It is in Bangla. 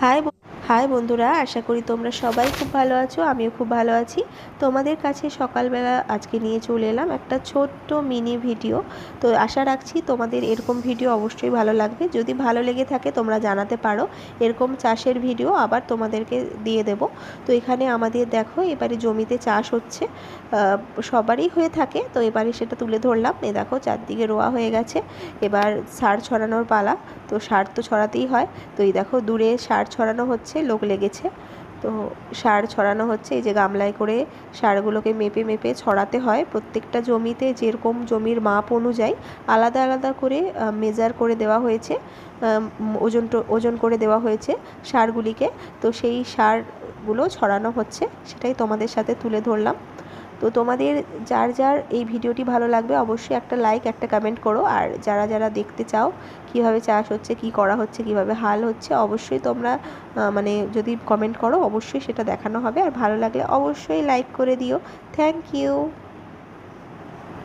হাই হাই বন্ধুরা, আশা করি তোমরা সবাই খুব ভালো আছো। আমিও খুব ভালো আছি। তোমাদের কাছে সকালবেলা আজকে নিয়ে চলে এলাম একটা ছোট্ট মিনি ভিডিও। তো আশা রাখছি তোমাদের এরকম ভিডিও অবশ্যই ভালো লাগবে। যদি ভালো লেগে থাকে তোমরা জানাতে পারো, এরকম চাষের ভিডিও আবার তোমাদেরকে দিয়ে দেব। তো এখানে আমাদের দেখো এবারে জমিতে চাষ হচ্ছে, সবারই হয়ে থাকে, তো এবারে সেটা তুলে ধরলাম। এ দেখো চারদিকে রোয়া হয়ে গেছে, এবার সার ছড়ানোর পালা। তো সার তো ছড়াতেই হয়। তো এই দেখো দূরে সার ছড়ানো হচ্ছে, লোক লেগেছে। তো সার ছড়ানো হচ্ছে, এই যে গামলায় করে সারগুলোকে মেপে মেপে ছড়াতে হয়। প্রত্যেকটা জমিতে যেরকম জমির মাপ অনুযায়ী আলাদা আলাদা করে মেজার করে দেওয়া হয়েছে, ওজন করে দেওয়া হয়েছে সারগুলিকে। তো সেই সারগুলো ছড়ানো হচ্ছে, সেটাই তোমাদের সাথে তুলে ধরলাম। তো তোমাদের যার যার এই ভিডিওটি ভালো লাগবে অবশ্যই একটা লাইক একটা কমেন্ট করো। আর যারা যারা দেখতে চাও কিভাবে চাষ হচ্ছে, কি করা হচ্ছে, কিভাবে হাল হচ্ছে, অবশ্যই তোমরা মানে যদি কমেন্ট করো অবশ্যই সেটা দেখানো হবে। আর ভালো লাগলে অবশ্যই লাইক করে দিও। Thank you.